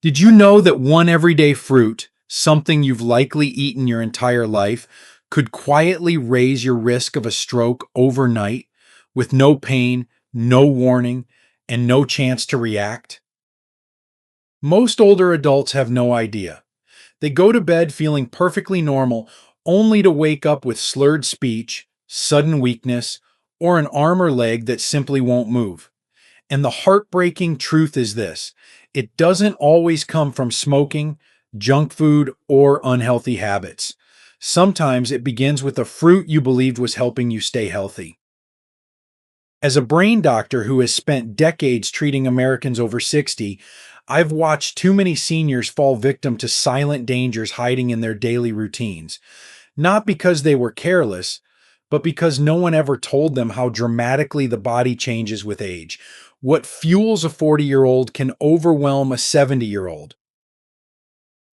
Did you know that one everyday fruit, something you've likely eaten your entire life, could quietly raise your risk of a stroke overnight with no pain, no warning, and no chance to react? Most older adults have no idea. They go to bed feeling perfectly normal, only to wake up with slurred speech, sudden weakness, or an arm or leg that simply won't move. And the heartbreaking truth is this: it doesn't always come from smoking, junk food, or unhealthy habits. Sometimes it begins with a fruit you believed was helping you stay healthy. As a brain doctor who has spent decades treating Americans over 60, I've watched too many seniors fall victim to silent dangers hiding in their daily routines. Not because they were careless, but because no one ever told them how dramatically the body changes with age. What fuels a 40-year-old can overwhelm a 70-year-old.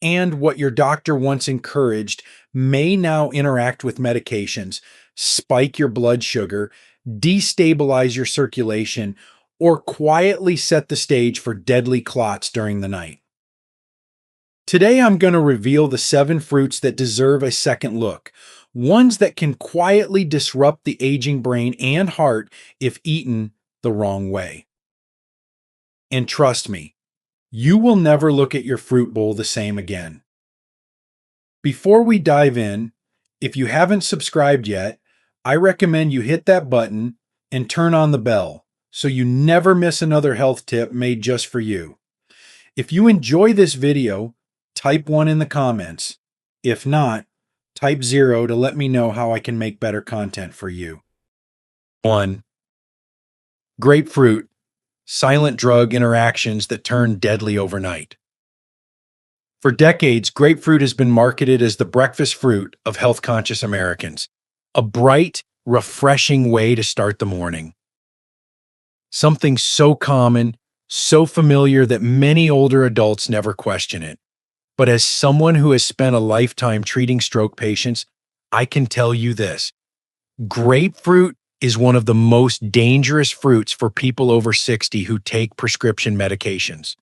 And what your doctor once encouraged may now interact with medications, spike your blood sugar, destabilize your circulation, or quietly set the stage for deadly clots during the night. Today, I'm going to reveal the 7 fruits that deserve a second look, ones that can quietly disrupt the aging brain and heart if eaten the wrong way. And trust me, you will never look at your fruit bowl the same again. Before we dive in, if you haven't subscribed yet, I recommend you hit that button and turn on the bell so you never miss another health tip made just for you. If you enjoy this video, type 1 in the comments. If not, type 0 to let me know how I can make better content for you. 1. Grapefruit, silent drug interactions that turn deadly overnight. For decades, grapefruit has been marketed as the breakfast fruit of health-conscious Americans, a bright, refreshing way to start the morning. Something so common, so familiar that many older adults never question it. But as someone who has spent a lifetime treating stroke patients, I can tell you this: grapefruit is one of the most dangerous fruits for people over 60 who take prescription medications.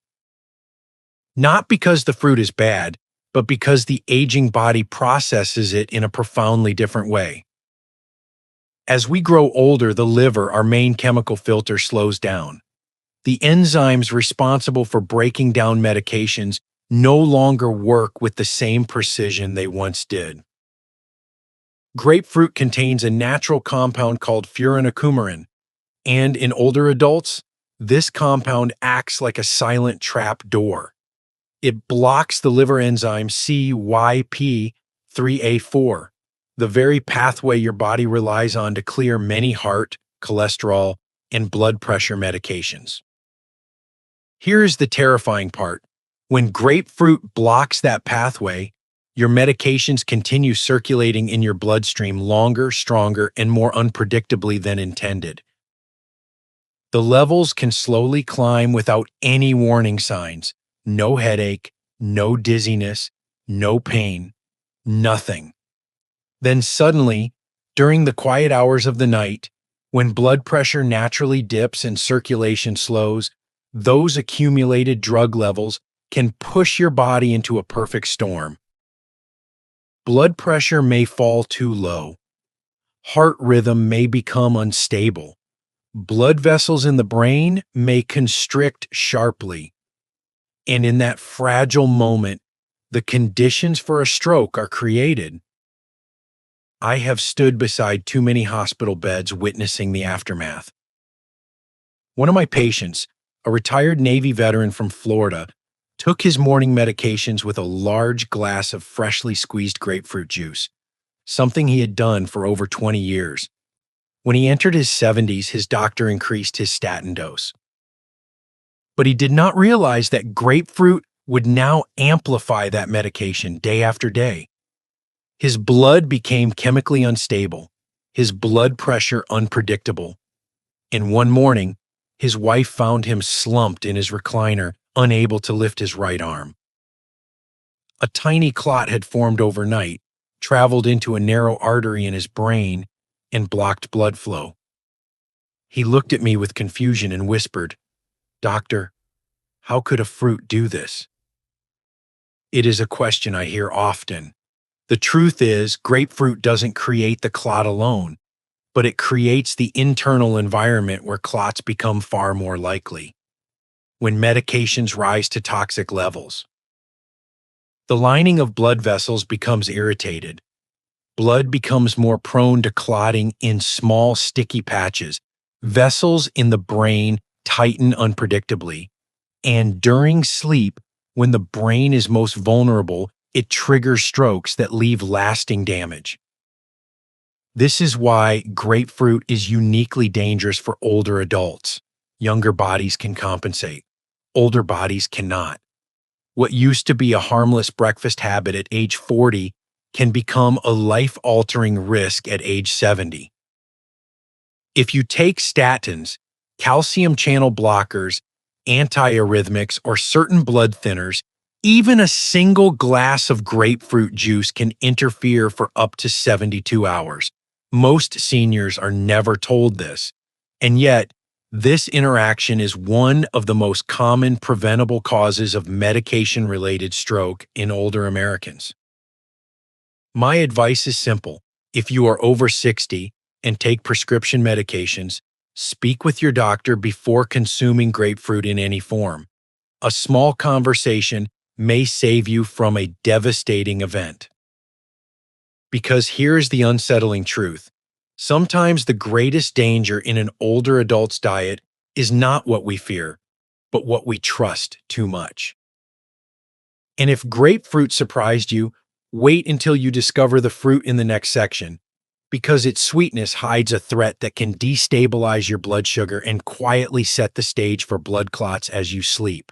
Not because the fruit is bad, but because the aging body processes it in a profoundly different way. As we grow older, the liver, our main chemical filter, slows down. The enzymes responsible for breaking down medications no longer work with the same precision they once did. Grapefruit contains a natural compound called furanocoumarin, and in older adults, this compound acts like a silent trap door. It blocks the liver enzyme CYP3A4, the very pathway your body relies on to clear many heart, cholesterol, and blood pressure medications. Here is the terrifying part: when grapefruit blocks that pathway, your medications continue circulating in your bloodstream longer, stronger, and more unpredictably than intended. The levels can slowly climb without any warning signs. No headache, no dizziness, no pain, nothing. Then suddenly, during the quiet hours of the night, when blood pressure naturally dips and circulation slows, those accumulated drug levels can push your body into a perfect storm. Blood pressure may fall too low. Heart rhythm may become unstable. Blood vessels in the brain may constrict sharply. And in that fragile moment, the conditions for a stroke are created. I have stood beside too many hospital beds witnessing the aftermath. One of my patients, a retired Navy veteran from Florida, took his morning medications with a large glass of freshly squeezed grapefruit juice, something he had done for over 20 years. When he entered his 70s, his doctor increased his statin dose. But he did not realize that grapefruit would now amplify that medication day after day. His blood became chemically unstable, his blood pressure unpredictable. And one morning, his wife found him slumped in his recliner, unable to lift his right arm. A tiny clot had formed overnight, traveled into a narrow artery in his brain, and blocked blood flow. He looked at me with confusion and whispered, "Doctor, how could a fruit do this?" It is a question I hear often. The truth is, grapefruit doesn't create the clot alone, but it creates the internal environment where clots become far more likely. When medications rise to toxic levels, the lining of blood vessels becomes irritated. Blood becomes more prone to clotting in small, sticky patches. Vessels in the brain tighten unpredictably. And during sleep, when the brain is most vulnerable, it triggers strokes that leave lasting damage. This is why grapefruit is uniquely dangerous for older adults. Younger bodies can compensate. Older bodies cannot. What used to be a harmless breakfast habit at age 40 can become a life-altering risk at age 70. If you take statins, calcium channel blockers, antiarrhythmics, or certain blood thinners, even a single glass of grapefruit juice can interfere for up to 72 hours. Most seniors are never told this, and yet this interaction is one of the most common preventable causes of medication-related stroke in older Americans. My advice is simple. If you are over 60 and take prescription medications, speak with your doctor before consuming grapefruit in any form. A small conversation may save you from a devastating event. Because here is the unsettling truth. Sometimes the greatest danger in an older adult's diet is not what we fear, but what we trust too much. And if grapefruit surprised you, wait until you discover the fruit in the next section, because its sweetness hides a threat that can destabilize your blood sugar and quietly set the stage for blood clots as you sleep.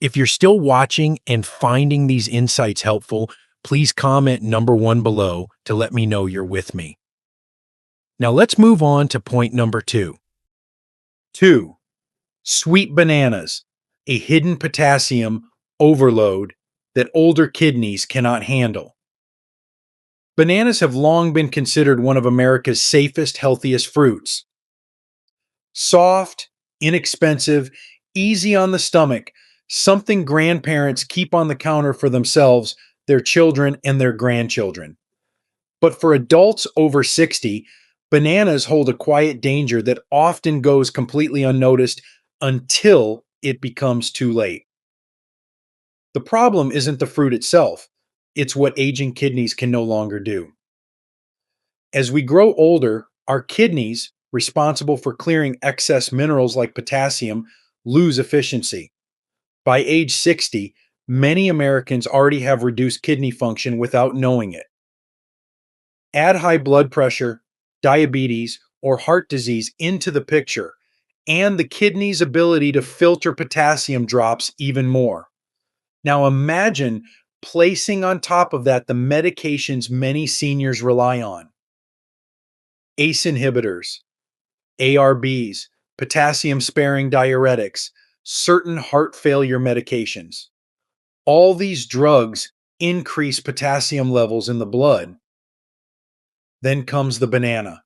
If you're still watching and finding these insights helpful, please comment number 1 below to let me know you're with me. Now let's move on to point number 2. 2. Sweet bananas, a hidden potassium overload that older kidneys cannot handle. Bananas have long been considered one of America's safest, healthiest fruits. Soft, inexpensive, easy on the stomach, something grandparents keep on the counter for themselves, their children, and their grandchildren. But for adults over 60, bananas hold a quiet danger that often goes completely unnoticed until it becomes too late. The problem isn't the fruit itself, it's what aging kidneys can no longer do. As we grow older, our kidneys, responsible for clearing excess minerals like potassium, lose efficiency. By age 60, many Americans already have reduced kidney function without knowing it. Add high blood pressure, diabetes, or heart disease into the picture, and the kidney's ability to filter potassium drops even more. Now imagine placing on top of that the medications many seniors rely on. ACE inhibitors, ARBs, potassium-sparing diuretics, certain heart failure medications. All these drugs increase potassium levels in the blood. Then comes the banana.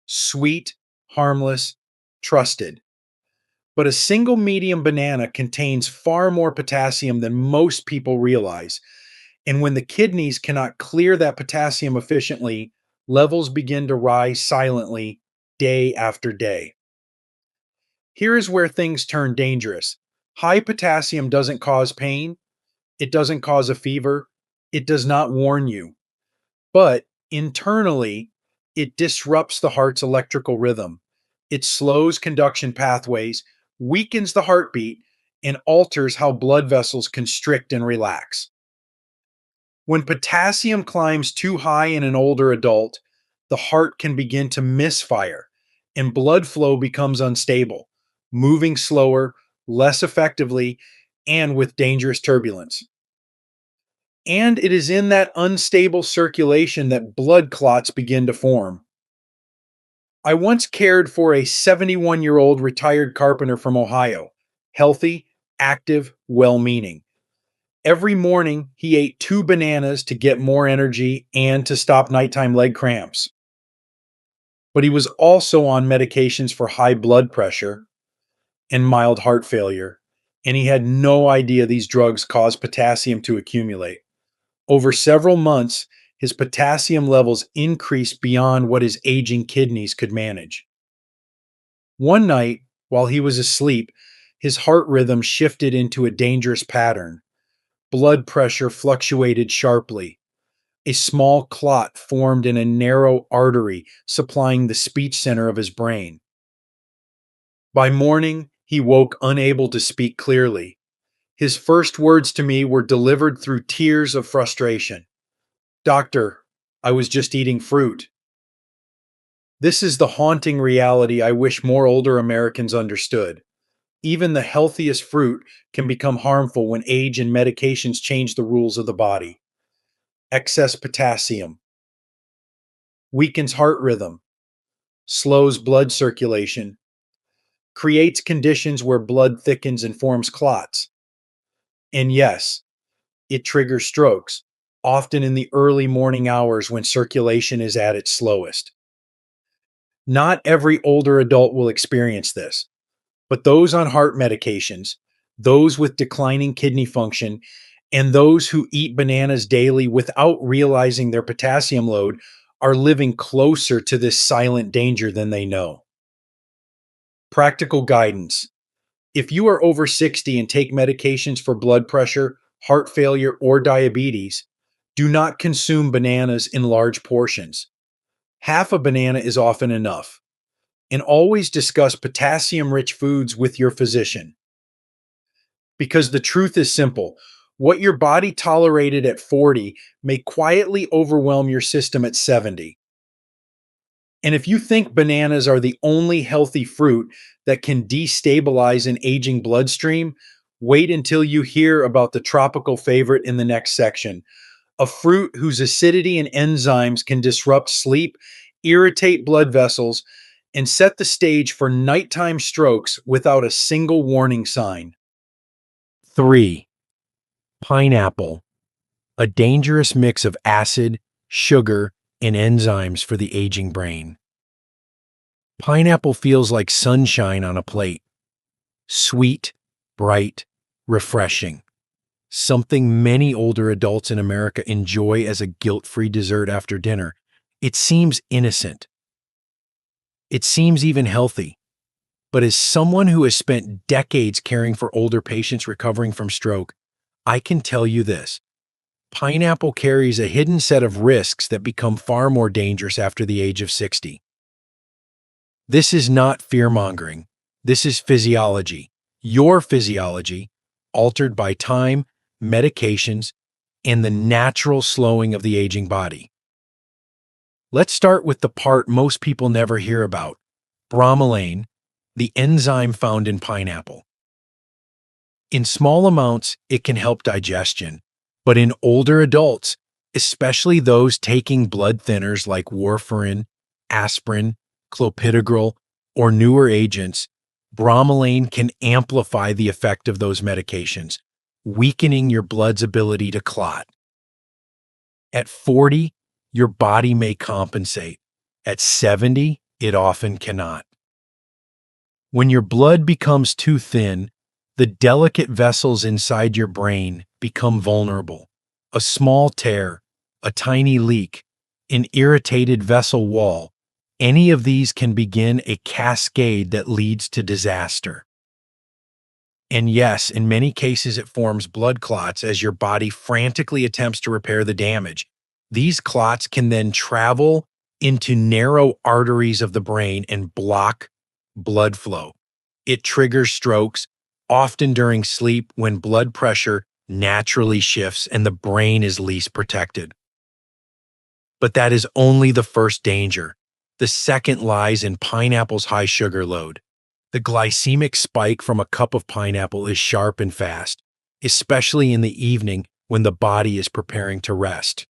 Sweet, harmless, trusted. But a single medium banana contains far more potassium than most people realize. And when the kidneys cannot clear that potassium efficiently, levels begin to rise silently day after day. Here is where things turn dangerous. High potassium doesn't cause pain, it doesn't cause a fever, it does not warn you. But internally, it disrupts the heart's electrical rhythm. It slows conduction pathways, weakens the heartbeat, and alters how blood vessels constrict and relax. When potassium climbs too high in an older adult, the heart can begin to misfire and blood flow becomes unstable, moving slower, less effectively, and with dangerous turbulence. And it is in that unstable circulation that blood clots begin to form. I once cared for a 71-year-old retired carpenter from Ohio, healthy, active, well-meaning. Every morning, he ate 2 bananas to get more energy and to stop nighttime leg cramps. But he was also on medications for high blood pressure and mild heart failure and he had no idea these drugs caused potassium to accumulate. Over several months, his potassium levels increased beyond what his aging kidneys could manage. One night, while he was asleep, his heart rhythm shifted into a dangerous pattern. Blood pressure fluctuated sharply. A small clot formed in a narrow artery supplying the speech center of his brain. By morning, he woke unable to speak clearly. His first words to me were delivered through tears of frustration. "Doctor, I was just eating fruit." This is the haunting reality I wish more older Americans understood. Even the healthiest fruit can become harmful when age and medications change the rules of the body. Excess potassium weakens heart rhythm, slows blood circulation, creates conditions where blood thickens and forms clots. And yes, it triggers strokes, often in the early morning hours when circulation is at its slowest. Not every older adult will experience this, but those on heart medications, those with declining kidney function, and those who eat bananas daily without realizing their potassium load are living closer to this silent danger than they know. Practical guidance. If you are over 60 and take medications for blood pressure, heart failure, or diabetes, do not consume bananas in large portions. Half a banana is often enough. And always discuss potassium-rich foods with your physician. Because the truth is simple. What your body tolerated at 40 may quietly overwhelm your system at 70. And if you think bananas are the only healthy fruit that can destabilize an aging bloodstream, wait until you hear about the tropical favorite in the next section. A fruit whose acidity and enzymes can disrupt sleep, irritate blood vessels, and set the stage for nighttime strokes without a single warning sign. 3. Pineapple, a dangerous mix of acid, sugar, and enzymes for the aging brain. Pineapple feels like sunshine on a plate. Sweet, bright, refreshing. Something many older adults in America enjoy as a guilt-free dessert after dinner. It seems innocent. It seems even healthy. But as someone who has spent decades caring for older patients recovering from stroke, I can tell you this. Pineapple carries a hidden set of risks that become far more dangerous after the age of 60. This is not fear-mongering. This is physiology. Your physiology, altered by time, medications, and the natural slowing of the aging body. Let's start with the part most people never hear about, bromelain, the enzyme found in pineapple. In small amounts, it can help digestion, but in older adults, especially those taking blood thinners like warfarin, aspirin, clopidogrel, or newer agents, bromelain can amplify the effect of those medications, weakening your blood's ability to clot. At 40, your body may compensate. At 70, it often cannot. When your blood becomes too thin, the delicate vessels inside your brain become vulnerable. A small tear, a tiny leak, an irritated vessel wall, any of these can begin a cascade that leads to disaster. And yes, in many cases it forms blood clots as your body frantically attempts to repair the damage. These clots can then travel into narrow arteries of the brain and block blood flow. It triggers strokes, often during sleep when blood pressure naturally shifts and the brain is least protected. But that is only the first danger. The second lies in pineapple's high sugar load. The glycemic spike from a cup of pineapple is sharp and fast, especially in the evening when the body is preparing to rest.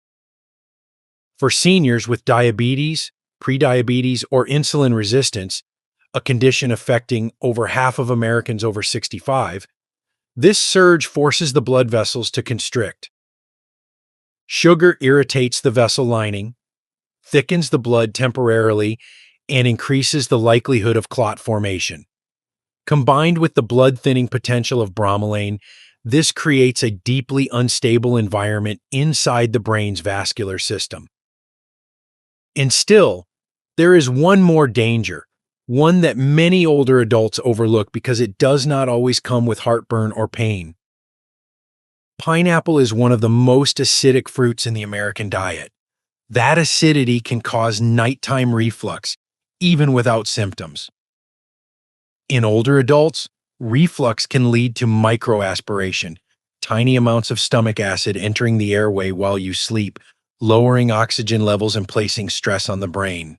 For seniors with diabetes, prediabetes, or insulin resistance, a condition affecting over half of Americans over 65, this surge forces the blood vessels to constrict. Sugar irritates the vessel lining, thickens the blood temporarily, and increases the likelihood of clot formation. Combined with the blood-thinning potential of bromelain, this creates a deeply unstable environment inside the brain's vascular system. And still, there is one more danger, one that many older adults overlook because it does not always come with heartburn or pain. Pineapple is one of the most acidic fruits in the American diet. That acidity can cause nighttime reflux, even without symptoms. In older adults, reflux can lead to microaspiration, tiny amounts of stomach acid entering the airway while you sleep, lowering oxygen levels and placing stress on the brain.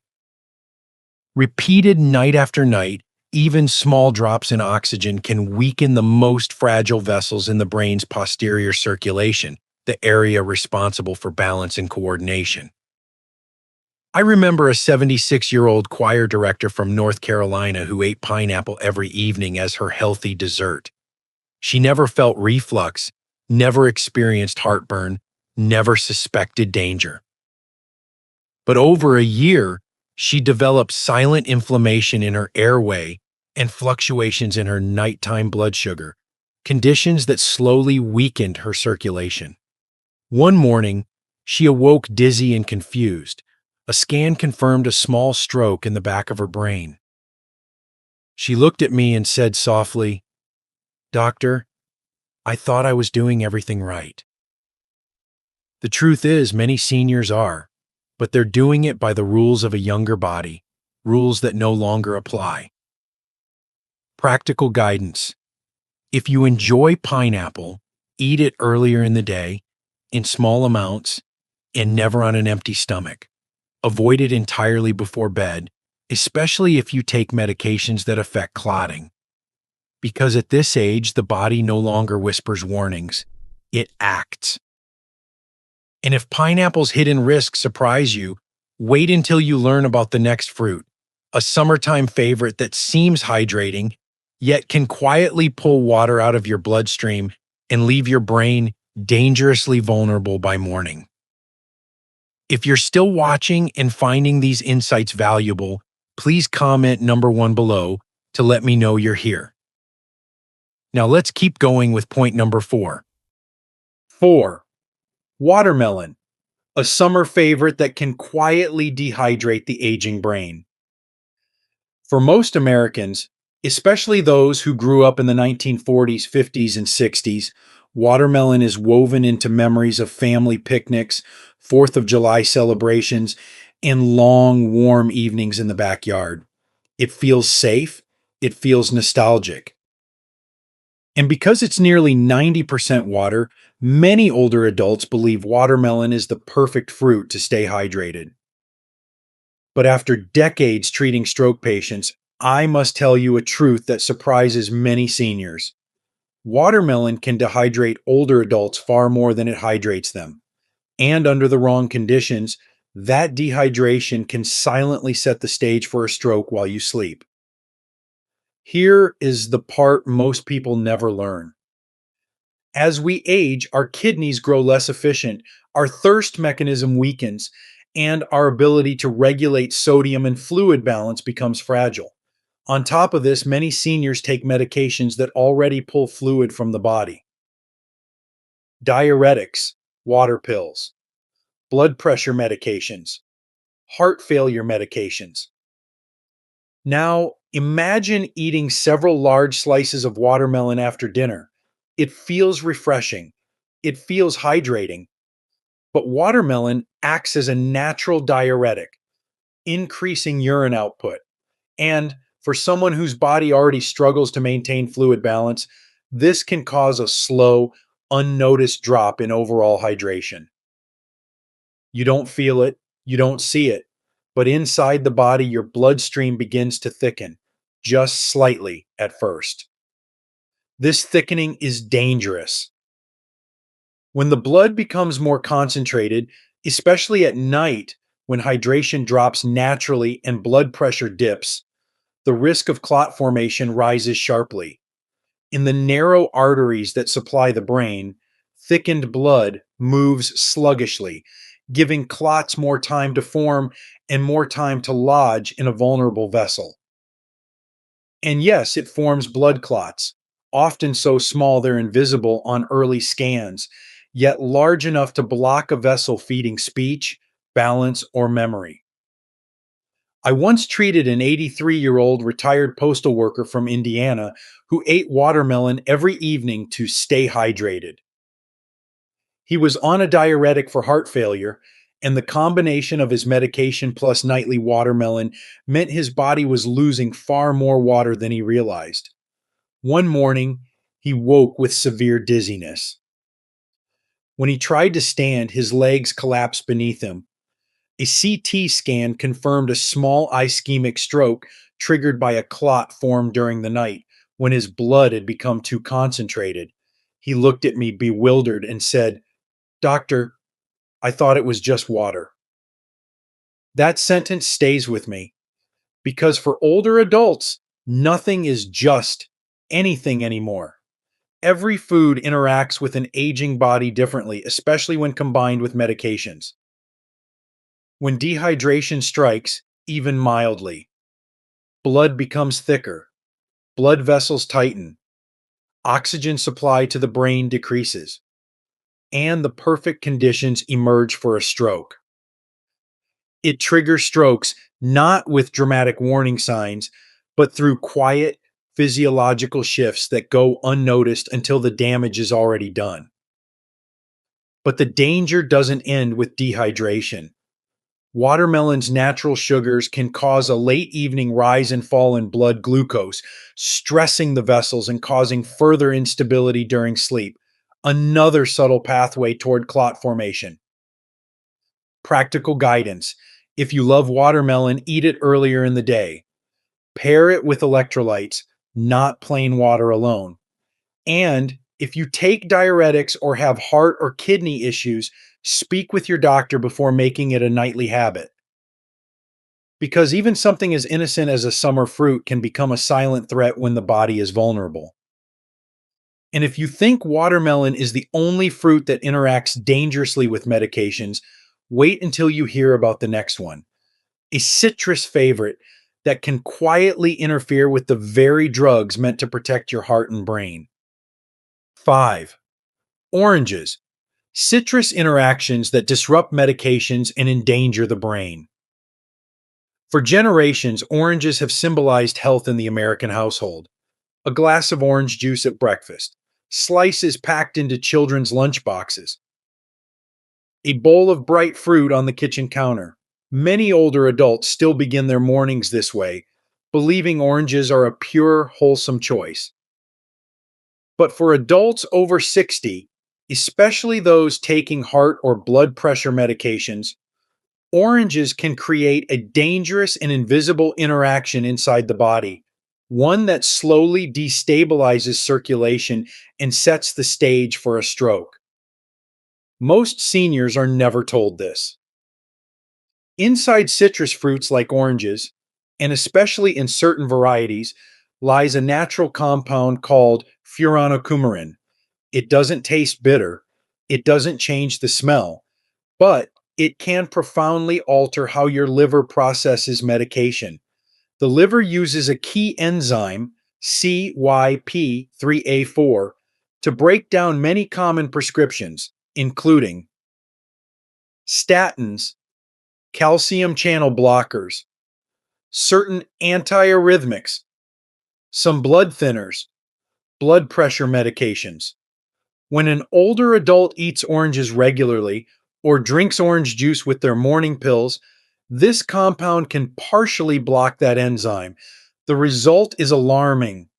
Repeated night after night, even small drops in oxygen can weaken the most fragile vessels in the brain's posterior circulation, the area responsible for balance and coordination. I remember a 76-year-old choir director from North Carolina who ate pineapple every evening as her healthy dessert. She never felt reflux, never experienced heartburn, never suspected danger. But over a year, she developed silent inflammation in her airway and fluctuations in her nighttime blood sugar, conditions that slowly weakened her circulation. One morning, she awoke dizzy and confused. A scan confirmed a small stroke in the back of her brain. She looked at me and said softly, "Doctor, I thought I was doing everything right." The truth is, many seniors are, but they're doing it by the rules of a younger body, rules that no longer apply. Practical guidance. If you enjoy pineapple, eat it earlier in the day, in small amounts, and never on an empty stomach. Avoid it entirely before bed, especially if you take medications that affect clotting. Because at this age, the body no longer whispers warnings, it acts. And if pineapple's hidden risks surprise you, wait until you learn about the next fruit, a summertime favorite that seems hydrating, yet can quietly pull water out of your bloodstream and leave your brain dangerously vulnerable by morning. If you're still watching and finding these insights valuable, please comment number 1 below to let me know you're here. Now let's keep going with point number 4. 4. Watermelon, a summer favorite that can quietly dehydrate the aging brain. For most Americans, especially those who grew up in the 1940s, 50s, and 60s, watermelon is woven into memories of family picnics, 4th of July celebrations, and long, warm evenings in the backyard. It feels safe, it feels nostalgic. And because it's nearly 90% water, many older adults believe watermelon is the perfect fruit to stay hydrated. But after decades treating stroke patients, I must tell you a truth that surprises many seniors. Watermelon can dehydrate older adults far more than it hydrates them. And under the wrong conditions, that dehydration can silently set the stage for a stroke while you sleep. Here is the part most people never learn. As we age, our kidneys grow less efficient, our thirst mechanism weakens, and our ability to regulate sodium and fluid balance becomes fragile. On top of this, many seniors take medications that already pull fluid from the body. Diuretics, water pills, blood pressure medications, heart failure medications. Now, imagine eating several large slices of watermelon after dinner. It feels refreshing. It feels hydrating. But watermelon acts as a natural diuretic, increasing urine output. And for someone whose body already struggles to maintain fluid balance, this can cause a slow, unnoticed drop in overall hydration. You don't feel it, you don't see it, but inside the body, your bloodstream begins to thicken, just slightly at first. This thickening is dangerous. When the blood becomes more concentrated, especially at night when hydration drops naturally and blood pressure dips, the risk of clot formation rises sharply. In the narrow arteries that supply the brain, thickened blood moves sluggishly, giving clots more time to form and more time to lodge in a vulnerable vessel. And yes, it forms blood clots, often so small they're invisible on early scans, yet large enough to block a vessel feeding speech, balance, or memory. I once treated an 83-year-old retired postal worker from Indiana who ate watermelon every evening to stay hydrated. He was on a diuretic for heart failure, and the combination of his medication plus nightly watermelon meant his body was losing far more water than he realized. One morning, he woke with severe dizziness. When he tried to stand, his legs collapsed beneath him. A CT scan confirmed a small ischemic stroke triggered by a clot formed during the night when his blood had become too concentrated. He looked at me bewildered and said, "Doctor, I thought it was just water." That sentence stays with me because for older adults, nothing is just anything anymore. Every food interacts with an aging body differently, especially when combined with medications. When dehydration strikes, even mildly, blood becomes thicker, blood vessels tighten, oxygen supply to the brain decreases, and the perfect conditions emerge for a stroke. It triggers strokes not with dramatic warning signs, but through quiet physiological shifts that go unnoticed until the damage is already done. But the danger doesn't end with dehydration. Watermelon's natural sugars can cause a late evening rise and fall in blood glucose, stressing the vessels and causing further instability during sleep, another subtle pathway toward clot formation. Practical guidance. If you love watermelon, eat it earlier in the day. Pair it with electrolytes, not plain water alone. And if you take diuretics or have heart or kidney issues, speak with your doctor before making it a nightly habit. Because even something as innocent as a summer fruit can become a silent threat when the body is vulnerable. And if you think watermelon is the only fruit that interacts dangerously with medications, wait until you hear about the next one. A citrus favorite that can quietly interfere with the very drugs meant to protect your heart and brain. 5. Oranges. Citrus interactions that disrupt medications and endanger the brain. For generations, oranges have symbolized health in the American household. A glass of orange juice at breakfast, slices packed into children's lunchboxes, a bowl of bright fruit on the kitchen counter. Many older adults still begin their mornings this way, believing oranges are a pure, wholesome choice. But for adults over 60, especially those taking heart or blood pressure medications, oranges can create a dangerous and invisible interaction inside the body, one that slowly destabilizes circulation and sets the stage for a stroke. Most seniors are never told this. Inside citrus fruits like oranges, and especially in certain varieties, lies a natural compound called furanocoumarin. It doesn't taste bitter, it doesn't change the smell, but it can profoundly alter how your liver processes medication. The liver uses a key enzyme, CYP3A4, to break down many common prescriptions, including statins, calcium channel blockers, certain antiarrhythmics, some blood thinners, blood pressure medications. When an older adult eats oranges regularly or drinks orange juice with their morning pills, this compound can partially block that enzyme. The result is alarming.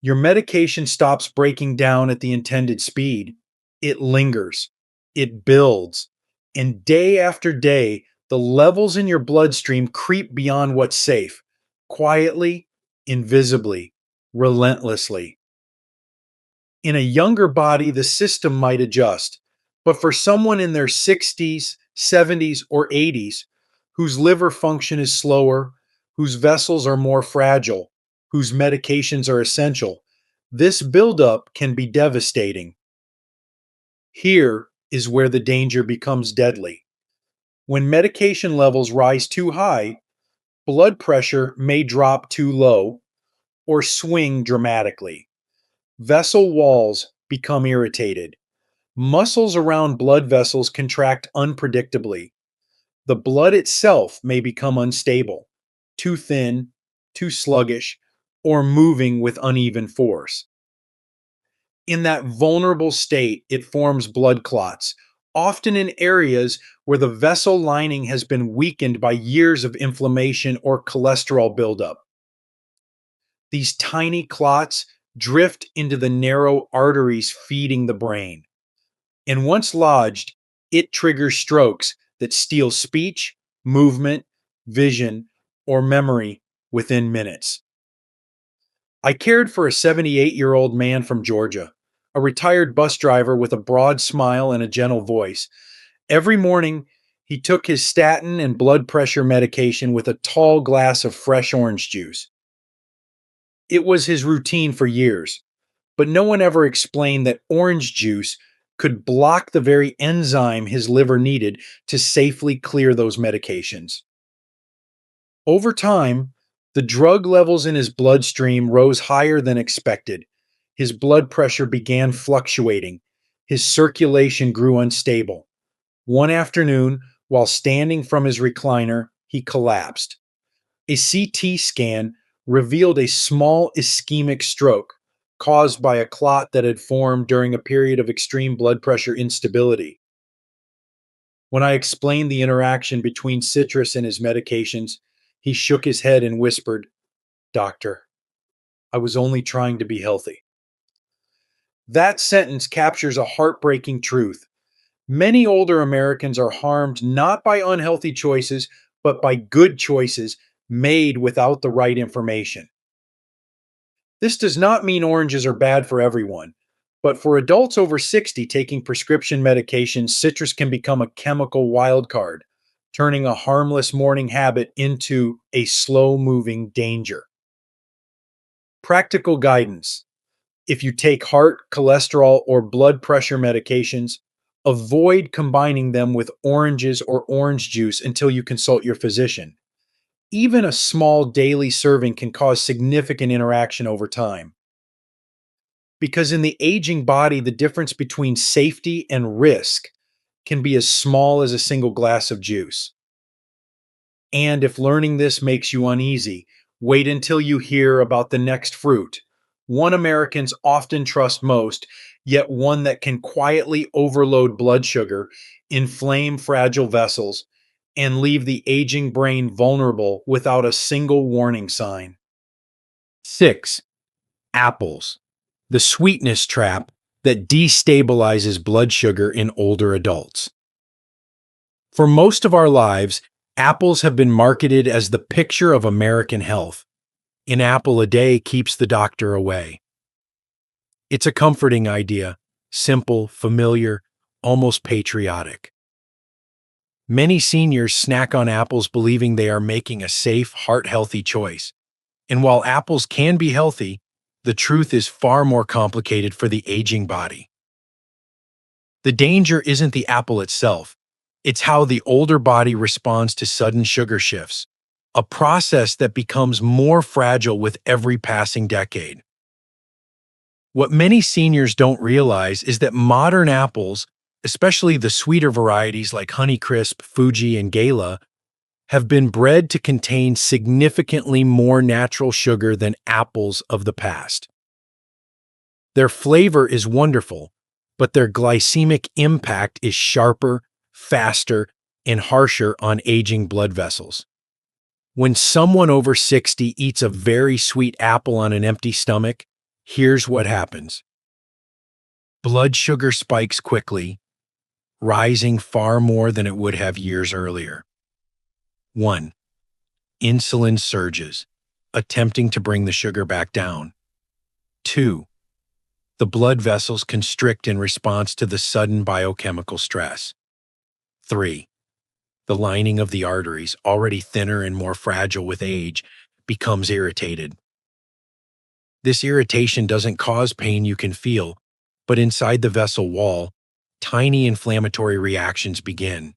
Your medication stops breaking down at the intended speed. It lingers, it builds, and day after day, the levels in your bloodstream creep beyond what's safe, quietly, invisibly, relentlessly. In a younger body, the system might adjust, but for someone in their 60s, 70s, or 80s, whose liver function is slower, whose vessels are more fragile, whose medications are essential, this buildup can be devastating. Here is where the danger becomes deadly. When medication levels rise too high, blood pressure may drop too low, or swing dramatically. Vessel walls become irritated. Muscles around blood vessels contract unpredictably. The blood itself may become unstable, too thin, too sluggish, or moving with uneven force. In that vulnerable state, it forms blood clots, often in areas where the vessel lining has been weakened by years of inflammation or cholesterol buildup. These tiny clots drift into the narrow arteries feeding the brain. And once lodged, it triggers strokes that steal speech, movement, vision, or memory within minutes. I cared for a 78-year-old man from Georgia, a retired bus driver with a broad smile and a gentle voice. Every morning, he took his statin and blood pressure medication with a tall glass of fresh orange juice. It was his routine for years, but no one ever explained that orange juice could block the very enzyme his liver needed to safely clear those medications. Over time, the drug levels in his bloodstream rose higher than expected. His blood pressure began fluctuating. His circulation grew unstable. One afternoon, while standing from his recliner, he collapsed. A CT scan revealed a small ischemic stroke caused by a clot that had formed during a period of extreme blood pressure instability. When I explained the interaction between citrus and his medications, he shook his head and whispered, "Doctor, I was only trying to be healthy." That sentence captures a heartbreaking truth. Many older Americans are harmed not by unhealthy choices, but by good choices made without the right information. This does not mean oranges are bad for everyone, but for adults over 60 taking prescription medications, citrus can become a chemical wildcard, turning a harmless morning habit into a slow-moving danger. Practical guidance. If you take heart, cholesterol, or blood pressure medications, avoid combining them with oranges or orange juice until you consult your physician. Even a small daily serving can cause significant interaction over time. Because in the aging body, the difference between safety and risk can be as small as a single glass of juice. And if learning this makes you uneasy, wait until you hear about the next fruit, one Americans often trust most, yet one that can quietly overload blood sugar, inflame fragile vessels, and leave the aging brain vulnerable without a single warning sign. 6. Apples. The sweetness trap that destabilizes blood sugar in older adults. For most of our lives, apples have been marketed as the picture of American health. An apple a day keeps the doctor away. It's a comforting idea, simple, familiar, almost patriotic. Many seniors snack on apples believing they are making a safe, heart-healthy choice. And while apples can be healthy, the truth is far more complicated for the aging body. The danger isn't the apple itself. It's how the older body responds to sudden sugar shifts, a process that becomes more fragile with every passing decade. What many seniors don't realize is that modern apples, especially the sweeter varieties like Honeycrisp, Fuji, and Gala, have been bred to contain significantly more natural sugar than apples of the past. Their flavor is wonderful, but their glycemic impact is sharper, faster, and harsher on aging blood vessels. When someone over 60 eats a very sweet apple on an empty stomach, here's what happens. Blood sugar spikes quickly, rising far more than it would have years earlier. 1. Insulin surges, attempting to bring the sugar back down. 2. The blood vessels constrict in response to the sudden biochemical stress. 3. The lining of the arteries, already thinner and more fragile with age, becomes irritated. This irritation doesn't cause pain you can feel, but inside the vessel wall, tiny inflammatory reactions begin.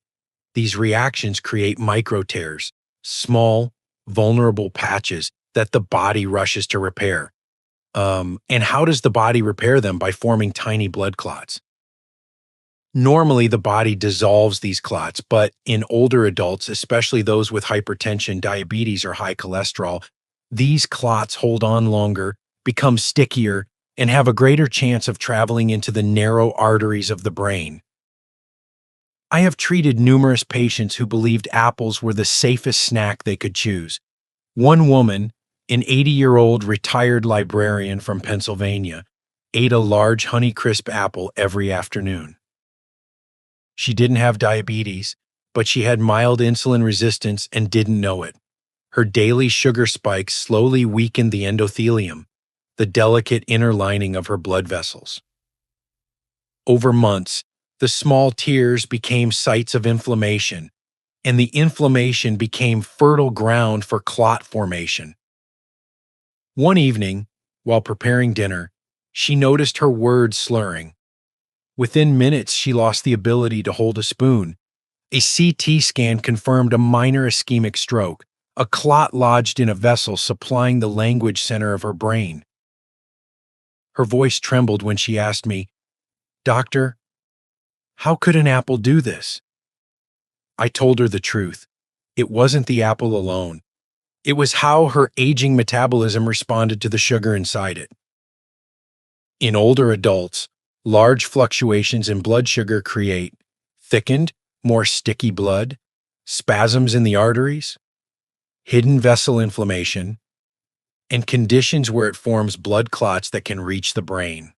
These reactions create micro tears, small, vulnerable patches that the body rushes to repair. And how does the body repair them? By forming tiny blood clots. Normally, the body dissolves these clots, but in older adults, especially those with hypertension, diabetes, or high cholesterol, these clots hold on longer, become stickier, and have a greater chance of traveling into the narrow arteries of the brain. I have treated numerous patients who believed apples were the safest snack they could choose. One woman, an 80-year-old retired librarian from Pennsylvania, ate a large Honeycrisp apple every afternoon. She didn't have diabetes, but she had mild insulin resistance and didn't know it. Her daily sugar spikes slowly weakened the endothelium, the delicate inner lining of her blood vessels. Over months, the small tears became sites of inflammation, and the inflammation became fertile ground for clot formation. One evening, while preparing dinner, she noticed her words slurring. Within minutes, she lost the ability to hold a spoon. A CT scan confirmed a minor ischemic stroke, a clot lodged in a vessel supplying the language center of her brain. Her voice trembled when she asked me, "Doctor, how could an apple do this?" I told her the truth. It wasn't the apple alone. It was how her aging metabolism responded to the sugar inside it. In older adults, large fluctuations in blood sugar create thickened, more sticky blood, spasms in the arteries, hidden vessel inflammation, and conditions where it forms blood clots that can reach the brain.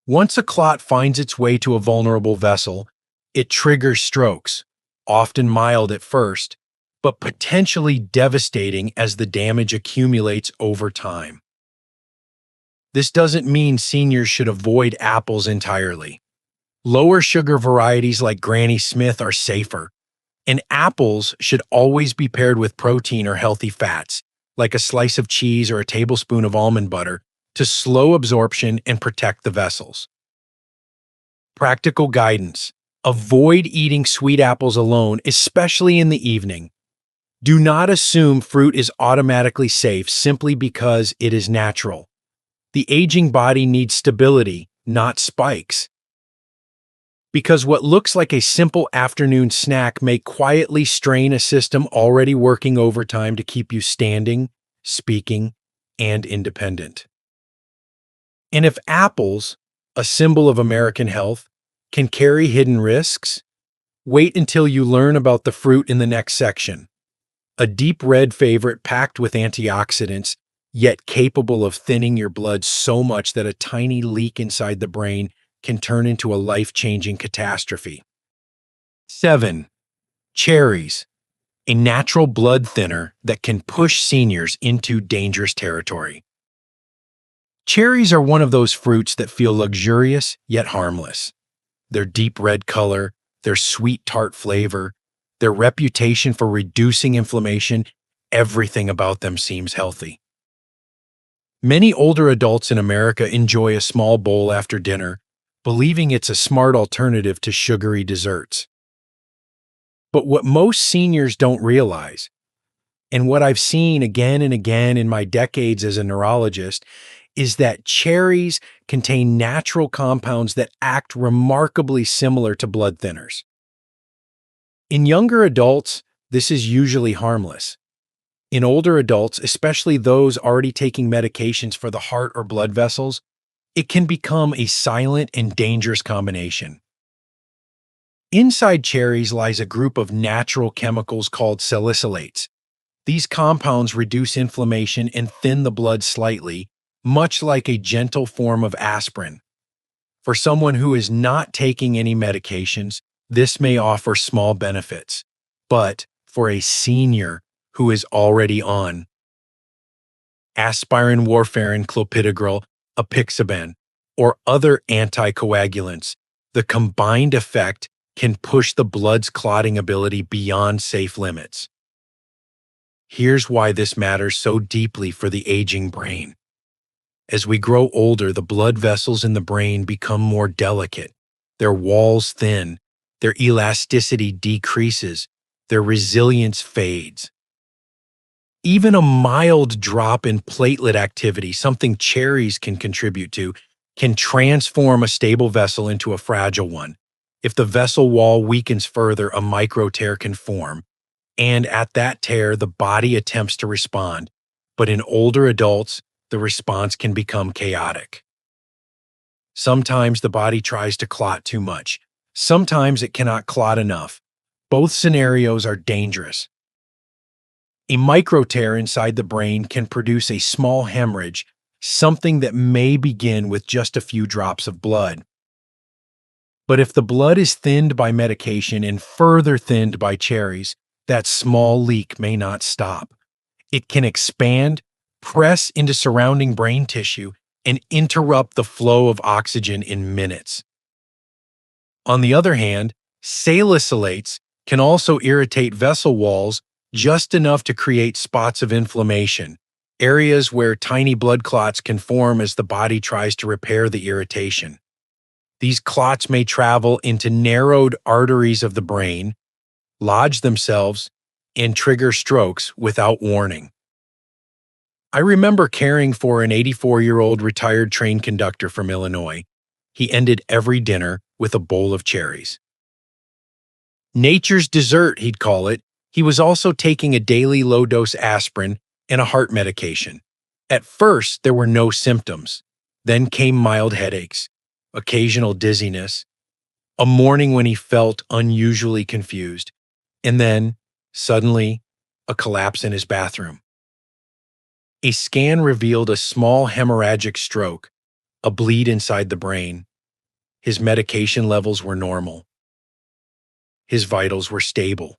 Once a clot finds its way to a vulnerable vessel, it triggers strokes, often mild at first, but potentially devastating as the damage accumulates over time. This doesn't mean seniors should avoid apples entirely. Lower sugar varieties like Granny Smith are safer, and apples should always be paired with protein or healthy fats, like a slice of cheese or a tablespoon of almond butter, to slow absorption and protect the vessels. Practical guidance: avoid eating sweet apples alone, especially in the evening. Do not assume fruit is automatically safe simply because it is natural. The aging body needs stability, not spikes. Because what looks like a simple afternoon snack may quietly strain a system already working overtime to keep you standing, speaking, and independent. And if apples, a symbol of American health, can carry hidden risks, wait until you learn about the fruit in the next section. A deep red favorite packed with antioxidants, yet capable of thinning your blood so much that a tiny leak inside the brain can turn into a life-changing catastrophe. 7. Cherries, a natural blood thinner that can push seniors into dangerous territory. Cherries are one of those fruits that feel luxurious yet harmless. Their deep red color, their sweet tart flavor, their reputation for reducing inflammation, everything about them seems healthy. Many older adults in America enjoy a small bowl after dinner, believing it's a smart alternative to sugary desserts. But what most seniors don't realize, and what I've seen again and again in my decades as a neurologist, is that cherries contain natural compounds that act remarkably similar to blood thinners. In younger adults, this is usually harmless. In older adults, especially those already taking medications for the heart or blood vessels, it can become a silent and dangerous combination. Inside cherries lies a group of natural chemicals called salicylates. These compounds reduce inflammation and thin the blood slightly, much like a gentle form of aspirin. For someone who is not taking any medications, this may offer small benefits. But for a senior who is already on aspirin, warfarin, clopidogrel, apixaban, or other anticoagulants, the combined effect can push the blood's clotting ability beyond safe limits. Here's why this matters so deeply for the aging brain. As we grow older, the blood vessels in the brain become more delicate, their walls thin, their elasticity decreases, their resilience fades. Even a mild drop in platelet activity, something cherries can contribute to, can transform a stable vessel into a fragile one. If the vessel wall weakens further, a micro tear can form, and at that tear, the body attempts to respond. But in older adults, the response can become chaotic. Sometimes the body tries to clot too much. Sometimes it cannot clot enough. Both scenarios are dangerous. A micro tear inside the brain can produce a small hemorrhage, something that may begin with just a few drops of blood. But if the blood is thinned by medication and further thinned by cherries, that small leak may not stop. It can expand, press into surrounding brain tissue, and interrupt the flow of oxygen in minutes. On the other hand, salicylates can also irritate vessel walls just enough to create spots of inflammation, areas where tiny blood clots can form as the body tries to repair the irritation. These clots may travel into narrowed arteries of the brain, lodge themselves, and trigger strokes without warning. I remember caring for an 84-year-old retired train conductor from Illinois. He ended every dinner with a bowl of cherries. Nature's dessert, he'd call it. He was also taking a daily low-dose aspirin and a heart medication. At first, there were no symptoms. Then came mild headaches, occasional dizziness, a morning when he felt unusually confused, and then, suddenly, a collapse in his bathroom. A scan revealed a small hemorrhagic stroke, a bleed inside the brain. His medication levels were normal. His vitals were stable,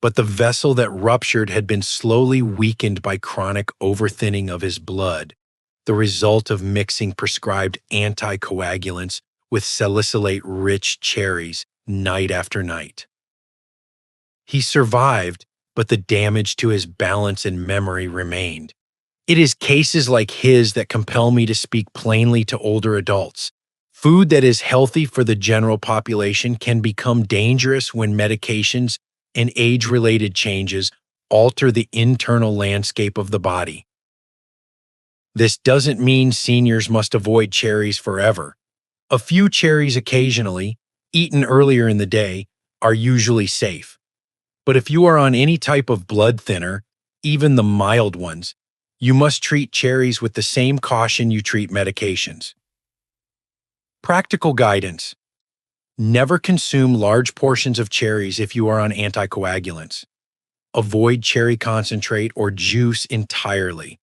but the vessel that ruptured had been slowly weakened by chronic overthinning of his blood, the result of mixing prescribed anticoagulants with salicylate-rich cherries night after night. He survived, but the damage to his balance and memory remained. It is cases like his that compel me to speak plainly to older adults. Food that is healthy for the general population can become dangerous when medications and age-related changes alter the internal landscape of the body. This doesn't mean seniors must avoid cherries forever. A few cherries occasionally, eaten earlier in the day, are usually safe. But if you are on any type of blood thinner, even the mild ones, you must treat cherries with the same caution you treat medications. Practical guidance. Never consume large portions of cherries if you are on anticoagulants. Avoid cherry concentrate or juice entirely.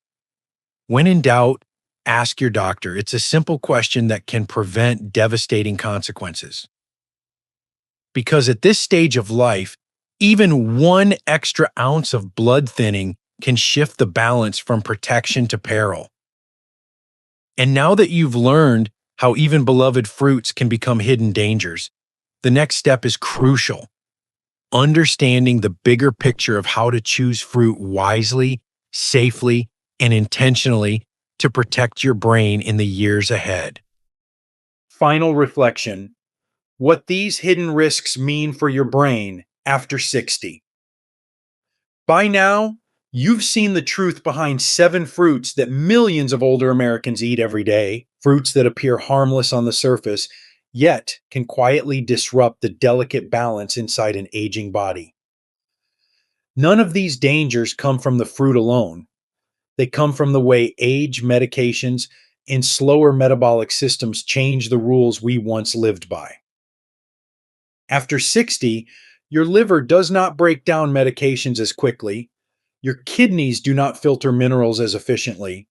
When in doubt, ask your doctor. It's a simple question that can prevent devastating consequences. Because at this stage of life, even 1 extra ounce of blood thinning can shift the balance from protection to peril. And now that you've learned how even beloved fruits can become hidden dangers, the next step is crucial. Understanding the bigger picture of how to choose fruit wisely, safely, and intentionally to protect your brain in the years ahead. Final reflection. What these hidden risks mean for your brain after 60. By now, you've seen the truth behind 7 fruits that millions of older Americans eat every day, fruits that appear harmless on the surface, yet can quietly disrupt the delicate balance inside an aging body. None of these dangers come from the fruit alone. They come from the way age, medications, and slower metabolic systems change the rules we once lived by. After 60, your liver does not break down medications as quickly. Your kidneys do not filter minerals as efficiently.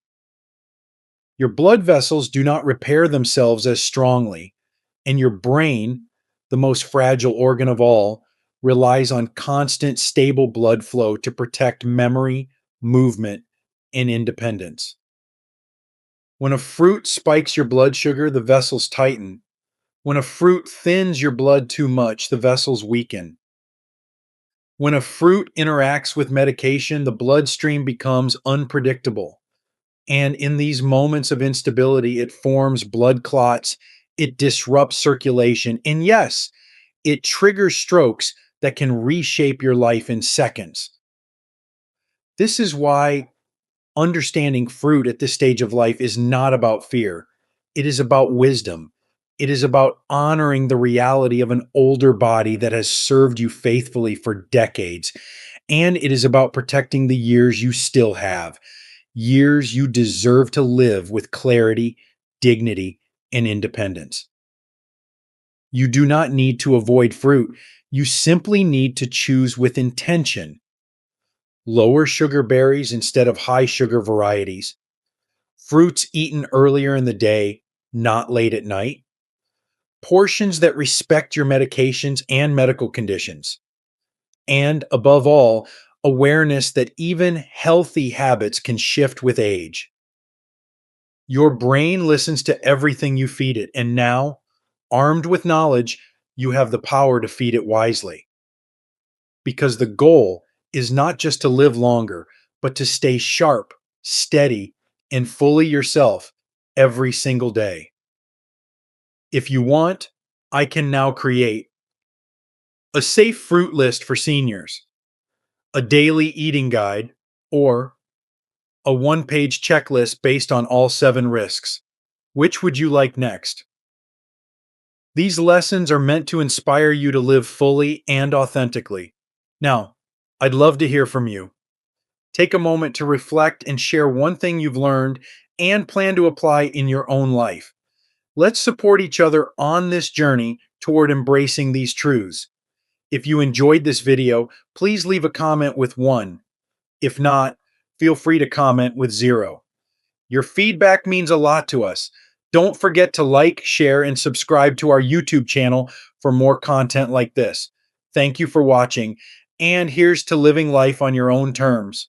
Your blood vessels do not repair themselves as strongly. And your brain, the most fragile organ of all, relies on constant, stable blood flow to protect memory, movement, and independence. When a fruit spikes your blood sugar, the vessels tighten. When a fruit thins your blood too much, the vessels weaken. When a fruit interacts with medication, the bloodstream becomes unpredictable. And in these moments of instability, it forms blood clots, it disrupts circulation, and yes, it triggers strokes that can reshape your life in seconds. This is why understanding fruit at this stage of life is not about fear. It is about wisdom. It is about honoring the reality of an older body that has served you faithfully for decades. And it is about protecting the years you still have, years you deserve to live with clarity, dignity, and independence. You do not need to avoid fruit. You simply need to choose with intention. Lower sugar berries instead of high sugar varieties. Fruits eaten earlier in the day, not late at night. Portions that respect your medications and medical conditions. And above all, awareness that even healthy habits can shift with age. Your brain listens to everything you feed it, and now, armed with knowledge, you have the power to feed it wisely. Because the goal is not just to live longer, but to stay sharp, steady, and fully yourself every single day. If you want, I can now create a safe fruit list for seniors, a daily eating guide, or a one-page checklist based on all 7 risks. Which would you like next? These lessons are meant to inspire you to live fully and authentically. Now, I'd love to hear from you. Take a moment to reflect and share one thing you've learned and plan to apply in your own life. Let's support each other on this journey toward embracing these truths. If you enjoyed this video, please leave a comment with 1. If not, feel free to comment with 0. Your feedback means a lot to us. Don't forget to like, share, and subscribe to our YouTube channel for more content like this. Thank you for watching, and here's to living life on your own terms.